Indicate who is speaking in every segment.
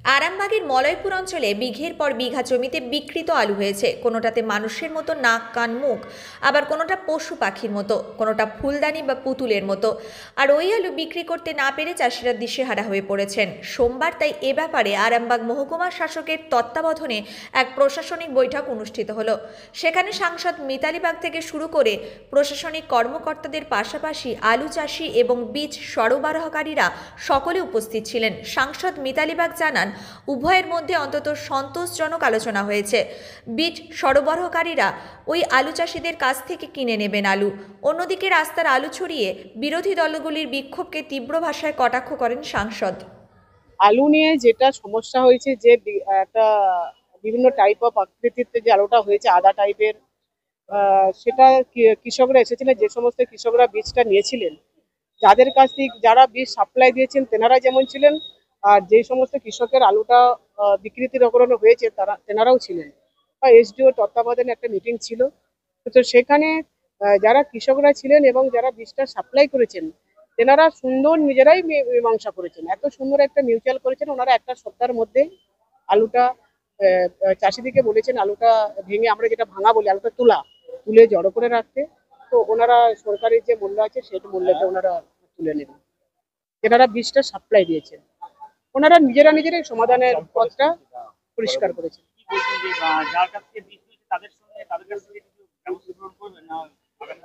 Speaker 1: আরামবাগের মলয়পুর অঞ্চলে বিঘের পর বিঘা জমিতে বিকৃত আলু হয়েছে। কোনোটাতে মানুষের মতো নাক কান মুখ, আবার কোনোটা পশু পাখির মতো, কোনোটা ফুলদানি বা পুতুলের মতো। আর ওই আলু বিক্রি করতে না পেরে চাষিরা দিশেহারা হয়ে পড়েছেন। সোমবার তাই এ ব্যাপারে আরামবাগ মহকুমা শাসকের তত্ত্বাবধানে এক প্রশাসনিক বৈঠক অনুষ্ঠিত হলো। সেখানে সাংসদ মিতালি বাগ থেকে শুরু করে প্রশাসনিক কর্মকর্তাদের পাশাপাশি আলু চাষি এবং বীজ সরবরাহকারীরা সকলে উপস্থিত ছিলেন। সাংসদ মিতালি বাগ জানান, উভয়ের মধ্যে অন্তত সন্তোষজনক আলোচনা হয়েছে। বীজ সরবরাহকারীরা ওই আলু চাষিদের কাছ থেকে কিনে নেবেন আলু। অন্যদিকে রাস্তার আলু ছড়িয়ে বিরোধী দলগুলির বিক্ষোভকে তীব্র ভাষায় কটাক্ষ করেন সাংসদ।
Speaker 2: আলু নিয়ে যেটা সমস্যা হয়েছে, যে একটা বিভিন্ন টাইপ অফ আকৃতির যে আলুটা হয়েছে, আদা টাইপের, সেটা কৃষকরা এসেছিলেন। যে সমস্ত কৃষকরা বীজটা নিয়েছিলেন, যাদের কাছ থেকে যারা বীজ সাপ্লাই দিয়েছেন তেনারা যেমন ছিলেন, আর যে সমস্ত কৃষকের আলুটা বিকৃতির অগ্রণী হয়েছে তেনারাও ছিলেন। এসডিও তত্ত্বাবধানে একটা মিটিং ছিল। তো সেখানে যারা কৃষকরা ছিলেন এবং যারা বীজটা সাপ্লাই করেছেন তেনারা সুন্দর নিজেরাই মীমাংসা করেছেন। এত সুন্দর একটা মিউচুয়াল করেছেন। ওনারা একটা সপ্তাহের মধ্যে আলুটা চাষিদিকে বলেছেন আলুটা ভেঙে, আমরা যেটা ভাঙা বলি, আলুটা তুলে জড়ো করে রাখতে। তো ওনারা সরকারি যে মূল্য আছে সেটা মূল্যটা ওনারা তুলে নেবেন। যেনারা বীজটা সাপ্লাই দিয়েছেন ওনারা নিজেরাই সমাধানের পথটা পরিষ্কার করেছেন।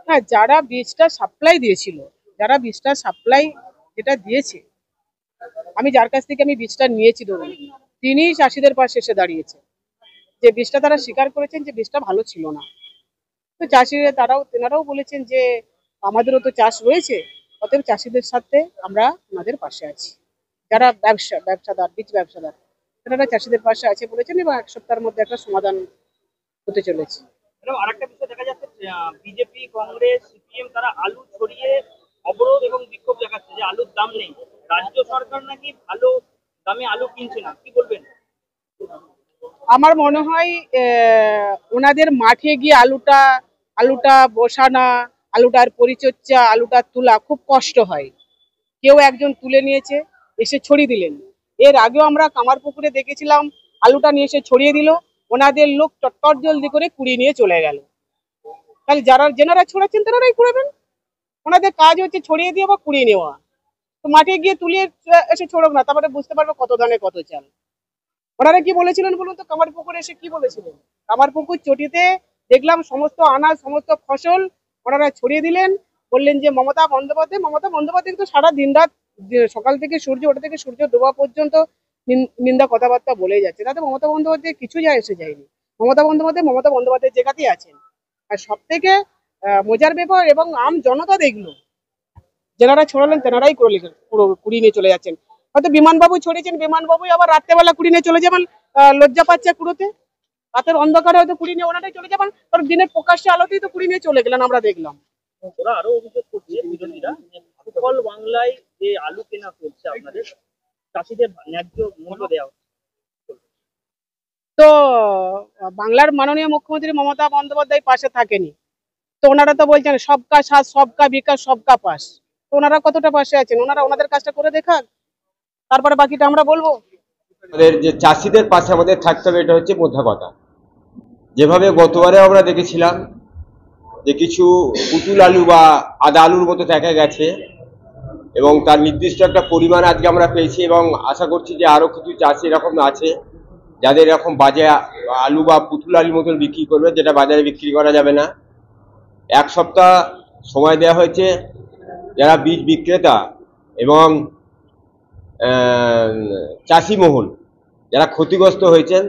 Speaker 2: হ্যাঁ, যারা বীজটা সাপ্লাই দিয়েছিল, যারা বীজটা সাপ্লাই যেটা দিয়েছে, আমি যার কাছ থেকে আমি বীজটা নিয়েছি ধরুন, তিনি চাষিদের পাশে এসে দাঁড়িয়েছে। যে বীজটা তারা স্বীকার করেছেন যে বীজটা ভালো ছিল না। তো চাষিরা তেনারাও বলেছেন যে আমাদেরও তো চাষ রয়েছে, অতএব চাষিদের সাথে আমরা ওনাদের পাশে আছি। যারা ব্যবসাদার বীজ ব্যবসাদার তেনারা চাষিদের পাশে আছে বলেছেন, এবং এক সপ্তাহের মধ্যে একটা সমাধান হতে চলেছে।
Speaker 3: আরেকটা বিষয় দেখা যাচ্ছে, বিজেপি, কংগ্রেস, সিপিএম তারা আলু ছড়িয়ে অবরোধ এবং বিক্ষোভ দেখাচ্ছে যে আলুর দাম নেই। রাজ্য সরকার নাকি ভালো দামে আলু কিনছে না, কি বলবেন?
Speaker 2: আমার মনে হয় ওনাদের মাঠে গিয়ে আলুটা বসানো, আলুটার পরিচর্যা, আলুটা তোলা খুব কষ্ট হয়। কেউ একজন তুলে নিয়েছে, এসে ছড়িয়ে দিলেন। এর আগেও আমরা কামারপুকুরে দেখেছিলাম, আলুটা নিয়ে এসে ছড়িয়ে দিল, ওনাদের লোক চট্টর জলদি করে কুড়িয়ে নিয়ে চলে গেল। তাহলে যেনারা ছড়াচ্ছেন তেনারাই কুড়াবেন। ওনাদের কাজ হচ্ছে ছড়িয়ে দিয়ে বা কুড়িয়ে নেওয়া। তো মাঠে গিয়ে তুলে এসে ছড়ক না, তারপরে বুঝতে পারবে কত ধানে কত চাল। ওনারা কি বলেছিলেন বলুন তো? কামারপুকুরে এসে কি বলেছিলেন? কামারপুকুর চটিতে দেখলাম সমস্ত আনাজ, সমস্ত ফসল ওনারা ছড়িয়ে দিলেন। বললেন যে মমতা বন্দ্যোপাধ্যায় তো সারা দিন রাত, সকাল থেকে সূর্য ওঠা থেকে সূর্য ডোবা পর্যন্ত নিন্দা কথাবার্তা বলে যাচ্ছে। তাতে মমতা বন্দ্যোপাধ্যায় কিছু এসে যায়নি। মমতা বন্দ্যোপাধ্যায় জায়গাতেই আছেন। আর সব থেকে মজার ব্যাপার, এবং আম জনতা দেখলো, যারা ছড়ালেন তেনারাই কুড়িয়ে নিয়ে চলে যাচ্ছেন। হয়তো বিমানবাবু ছড়িয়েছেন, বিমানবাবু আবার রাত্রেবেলা কুড়িয়ে নিয়ে চলে যাবেন, লজ্জা পাচ্ছে কুড়োতে। রাতের অন্ধকারে হয়তো কুড়িয়ে নিয়ে ওনারাই চলে যাবেন, কারণ দিনের প্রকাশ্যে আলোতেই তো কুড়িয়ে নিয়ে চলে গেলেন, আমরা দেখলাম।
Speaker 3: ওরা আরো অভিযোগ করছে বিরোধীরা, সুফল বাংলায় যে আলু কেনা হচ্ছে আপনাদের চাষিদের ন্যায্য মূল্য দেওয়া হচ্ছে।
Speaker 2: তো বাংলার মাননীয় মুখ্যমন্ত্রী মমতা বন্দ্যোপাধ্যায় পাশে থাকেনি, তো ওনারা তো বলছেন সবকা সাথ সবকা বিকাশ সবকা পাস। তো ওনারা কতটা পাশে আছেন? ওনারা ওনাদের কাজটা করে দেখান, তারপরে বাকিটা আমরা বলবো।
Speaker 4: আমাদের যে চাষিদের পাশে আমাদের থাকতে হবে, এটা হচ্ছে মোদ্দা কথা। যেভাবে গতবারে আমরা দেখেছিলাম যে কিছু পুতুল আলু বা আদা আলুর মতো দেখা গেছে, এবং তার নির্দিষ্ট একটা পরিমাণ আজকে আমরা পেয়েছি, এবং আশা করছি যে আরো কিছু চাষি এরকম আছে যাদের এরকম বাজে আলু বা পুতুল আলুর মতন বিক্রি করবে, যেটা বাজারে বিক্রি করা যাবে না। এক সপ্তাহ সময় দেওয়া হয়েছে যারা বীজ বিক্রেতা এবং চাষি মহল যারা ক্ষতিগ্রস্ত হয়েছেন,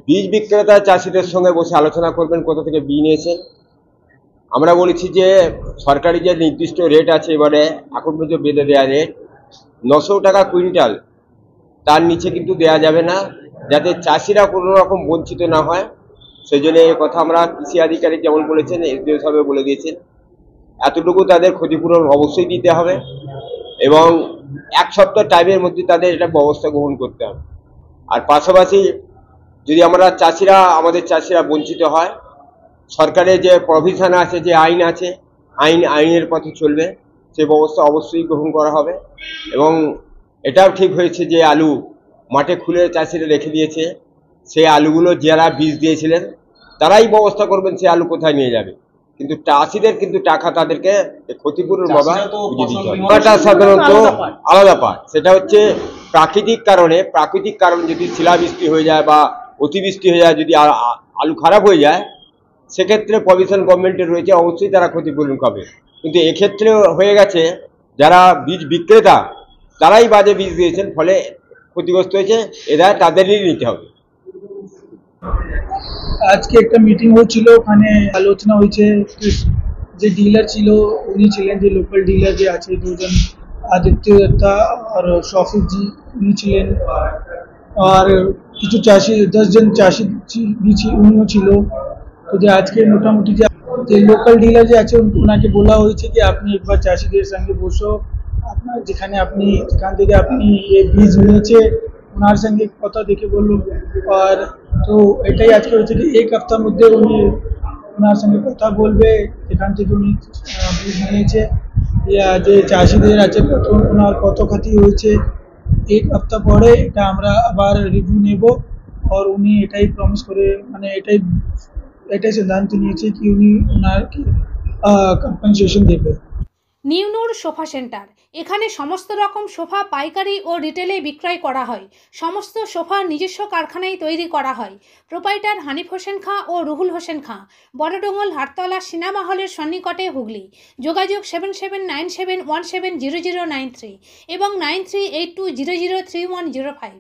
Speaker 4: বীজ বিক্রেতা চাষিদের সঙ্গে বসে আলোচনা করবেন কোথা থেকে বীজ নিয়েছেন। আমরা বলেছি যে সরকারি যে নির্দিষ্ট রেট আছে, এবারে এখন পর্যন্ত বেঁধে দেওয়া রেট 900 টাকা কুইন্টাল, তার নিচে কিন্তু দেয়া যাবে না, যাতে চাষিরা কোনো রকম বঞ্চিত না হয়। সেই জন্য এই কথা আমরা কৃষি আধিকারিক যেমন বলেছেন, এসডিও সাহেব বলে দিয়েছেন, এতটুকু তাদের ক্ষতিপূরণ অবশ্যই দিতে হবে, এবং এক সপ্তাহ টাইমের মধ্যে তাদের এটা ব্যবস্থা গ্রহণ করতে হবে। আর পাশাপাশি যদি আমাদের চাষিরা বঞ্চিত হয়, সরকারের যে প্রভিশন আছে, যে আইন আছে, আইনের পথে চলবে, সে ব্যবস্থা অবশ্যই গ্রহণ করা হবে। এবং এটাও ঠিক হয়েছে যে আলু মাঠে খুলে চাষিরা রেখে দিয়েছে। সেই আলুগুলো যারা বীজ দিয়েছিলেন তারাই ব্যবস্থা করবেন সে আলু কোথায় নিয়ে যাবে, কিন্তু চাষিদের কিন্তু টাকা তাদেরকে ক্ষতিপূরণ বাবা বুঝিয়ে দিতে হবে। এটা সাধারণত আলাদা পার্ট, সেটা হচ্ছে প্রাকৃতিক কারণ যদি শিলাবৃষ্টি হয়ে যায় বা অতিবৃষ্টি হয়ে যায়, যদি আলু খারাপ হয়ে যায়, সেক্ষেত্রে প্রভিশন গভর্নমেন্টের রয়েছে, অবশ্যই তারা ক্ষতিপূরণ পাবে। কিন্তু এক্ষেত্রে হয়ে গেছে যারা বীজ বিক্রেতা তারাই বাজে বীজ দিয়েছেন, ফলে ক্ষতিগ্রস্ত হয়েছে, এরা তাদেরই নিতে হবে।
Speaker 5: আজকে একটা মিটিং হচ্ছিল, ওখানে আলোচনা হয়েছে। যে ডিলার ছিল উনি ছিলেন, যে লোকাল ডিলার যে আছে দুজন, আদিত্য দত্তা আর শফিক জি, উনি ছিলেন। আর কিছু চাষি 10 জন চাষি উনিও ছিল। তো যে আজকে মোটামুটি যে লোকাল ডিলার যে আছে ওনাকে বলা হয়েছে যে আপনি একবার চাষিদের সঙ্গে বসো, আপনার যেখান থেকে আপনি এই বীজ নিয়েছে ওনার সঙ্গে কথা দেখে বললো। আর তো এটাই আজকে হচ্ছে কি এক সপ্তাহের মধ্যে উনি ওনার সঙ্গে কথা বলবে, যেখান থেকে উনি বীজ নিয়েছে, যে চাষিদের আছে কত ক্ষতি হয়েছে। এক সপ্তাহ পরে এটা আমরা আবার রিভিউ নেব। আর উনি এটাই প্রমিস করে, মানে এটাই সিদ্ধান্ত নিয়েছে কি উনি ওনাকে কম্পেনসেশন দেবে।
Speaker 6: নিউ নূর সোফা সেন্টার, এখানে সমস্ত রকম সোফা পাইকারি ও রিটেলে বিক্রয় করা হয়। সমস্ত সোফা নিজস্ব কারখানায় তৈরি করা হয়। প্রোপাইটার হানিফ হোসেন খাঁ ও রুহুল হোসেন খাঁ, বড়ডোঙ্গল হাটতলা সিনেমা হলের সন্নিকটে, হুগলি। যোগাযোগ 7797170093 এবং 9382003105।